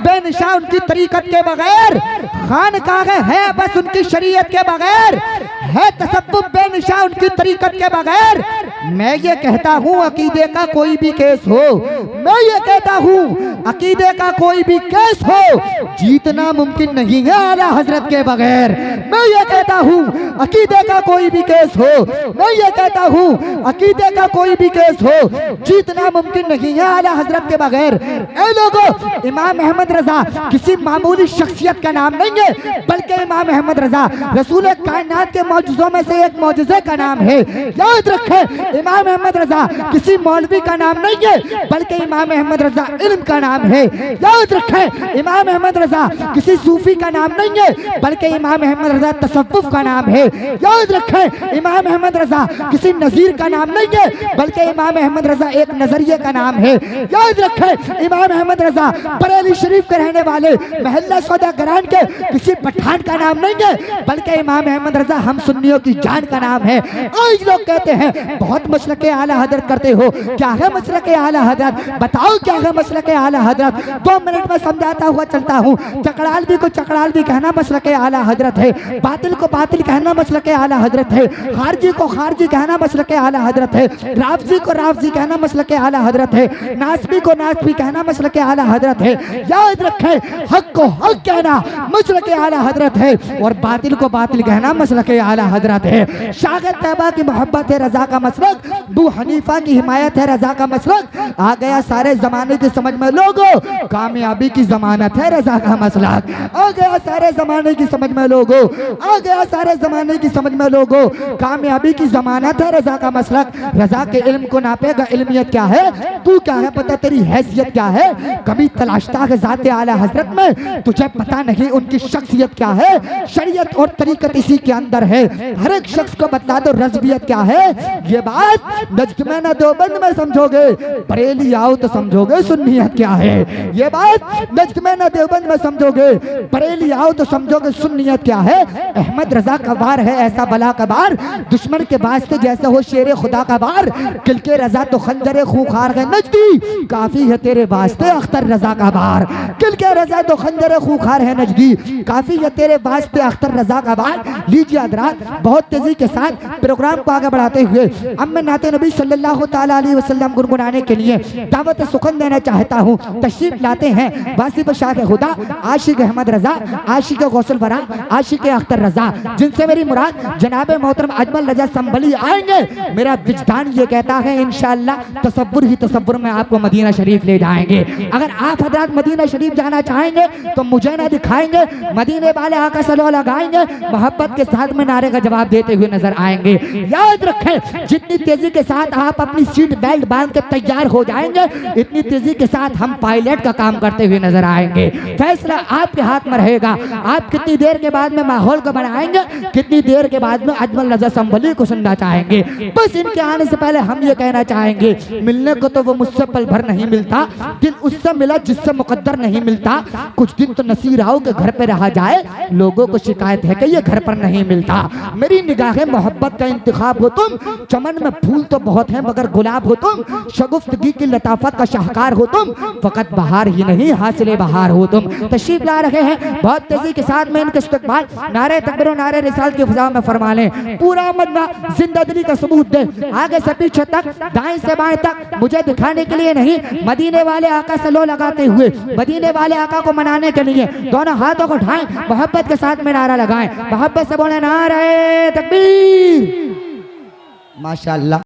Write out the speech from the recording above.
बेनिशा उनकी तरीकत के बगैर, खानकाह है बस उनकी शरीयत के बगैर, है तसव्वुफ बेनिशा उनकी तरीकत के बगैर। मैं ये कहता हूँ अकीदे का कोई भी केस हो, मैं ये कहता हूँ अकीदे का कोई भी केस हो, जीतना मुमकिन नहीं है आला हजरत के बगैर। मैं ये कहता हूँ अकीदे का कोई भी केस हो, मैं ये कहता हूँ अकीदे का कोई भी केस हो, जीतना मुमकिन नहीं है आला हजरत के बगैर। ए लोगों, इमाम अहमद रजा किसी मामूली शख्सियत का नाम नहीं है, बल्कि इमाम अहमद रजा रसूल कायनात के मौजूज़ों में से एक मौजूज़े का नाम है। याद रखें, इमाम अहमद रजा किसी मौलवी का नाम नहीं है, बल्कि इमाम अहमद रजा इल्म का नाम है। याद रखें, इमाम अहमद रजा किसी सूफी का नाम नहीं है, बल्कि इमाम अहमद रजा तसव्वुफ का नाम है। याद रखें, इमाम अहमद रजा किसी नज़ीर का नाम नहीं है, बल्कि इमाम अहमद रजा एक नजरिए का नाम है। याद रखें, इमाम अहमद रजा बरेली शरीफ के रहने वाले महल्ला सौदागरान के किसी पठान का नाम नहीं है, बल्कि इमाम अहमद रजा हम सुन्नियों की जान का नाम है। आज लोग कहते हैं बहुत मसलके आला हजरत करते हो, क्या है मसलके आला हजरत? बताओ क्या है मसलके आला हजरत? 2 मिनट में समझाता हुआ चलता हूँ। चकड़ालवी को चकड़ालवी कहना मसलके आला हजरत है, बातिल को बातिल कहना मसलके आला हजरत है, खारजी को खारजी कहना मसलके आला हजरत है, राफजी को राफजी कहना मसलके आला हजरत है, नासबी को नासबी कहना मसलके आला हजरत है। याद रखें, हक को हक कहना मसलके आला हजरत है, और बातिल को बातिल कहना मसलके आला हजरत है। शागिर्द तैयबा की मोहब्बत है रजा का मसलक, अबू हनीफा की हिमायत है रजा का मसलक। आ गया सारे जमाने की समझ में लोगों, कामयाबी की जमानत है रजा का मसलक। आ गया सारे जमाने की समझ में लोगों, आ गया सारे जमाने की समझ में लोगों, कामयाबी की जमानत है रजा का मसलक। रजा के इल्म को नापेगा इल्मियत क्या है, तू क्या है पता, तेरी हैसियत क्या है, कभी तलाशता है ज़ाते आला हजरत में, तुझे पता नहीं उनकी शख्सियत क्या है। शरीयत और तरीकत इसी के अंदर है, हर एक शख्स को बता दो रज़बियत क्या है। ये बात नज्द में न देवबंद में समझोगे, बरेली आओ तो समझोगे सुन्नियत क्या है। ये बात नज्द में न देवबंद में समझोगे, बरेली आओ तो समझोगे सुन्नियत क्या है। अहमद रजा का वार है ऐसा बला का बार, दुश्मन के वास्ते जैसे हो शेर खुदा का वार, किल के रजा तो खंजरे खूंखार है नजदी, काफी है तेरे वास्ते अख्तर रजा का बार। किल के रजा तो खंजरे खूंखार है नजदी, काफी है तेरे वास्ते अख्तर रजा का बार। लीजिए हज़रात, बहुत तेजी के साथ प्रोग्राम को आगे बढ़ाते हुए अब मैं नाते नबी सल्लल्लाहु ताला अलैहि वसल्लम गुनगुनाने के लिए दावत सुखन देना चाहता हूँ। तशरीफ लाते हैं वासिफ शाह खुदा आशिक अहमद रजा, आशिक गौसल वरा, आशिक अख्तर रजा, जिनसे मेरी मुराद जनाब मोहतरम अजमल रजा संभली आएंगे। मेरा विजदान ये कहता है इंशाअल्लाह तसव्वुर ही तसव्वुर में आपको मदीना शरीफ ले जाएंगे। अगर आप हज़रात मदीना शरीफ जाना चाहेंगे तो मुझे ना दिखाएंगे, मदीने वाले आका सल्लल्लाहु लगाएंगे, मोहब्बत के साथ में नारे का जवाब देते हुए नजर आएंगे। याद रखें, जितनी तेजी के साथ आप अपनी सीट बेल्ट बांध के तैयार हो जाएंगे, इतनी तेजी के साथ हम पायलट का काम करते हुए नजर आएंगे। फैसला आपके हाथ में रहेगा, आप कितनी देर के बाद में माहौल को बनाएंगे, कितनी देर के बाद में अजमल रजा संभली को सुनना चाहेंगे। बस इनके आने से पहले हम ये कहना चाहेंगे, मिलने को तो वो मुझसे पल भर नहीं मिलता, दिल उससे मिला जिससे मुकद्दर नहीं मिलता। कुछ दिन तो नसीर आओ के घर पे रहा जाए, लोगों को शिकायत है कि ये घर पर नहीं मिलता। मेरी निगाहें मोहब्बत का इंतखाब हो तुम, चमन में फूल तो बहुत है मगर गुलाब हो तुम, शगुफ्तगी की लताफत का शाहकार हो तुम, फकत बहार ही नहीं हासिले बहार हो तुम। तशरीफ ला रहे हैं बहुत तेजी के साथ में इनके इस्तकबाल नारे तकबीर और नारे रिसालत की फिजा में फरमा लें। पूरा मदना जिंदा दिली का सबूत दे, आगे से पीछे तक दाएं से बाएं तक, मुझे दिखाने के लिए नहीं, मदीने वाले आका से लो लगाते हुए, मदीने वाले आका को मनाने के लिए दोनों हाथों को उठाएं, मोहब्बत के साथ में नारा लगाएं, मोहब्बत से बोले नारे तकबीर। माशाअल्लाह।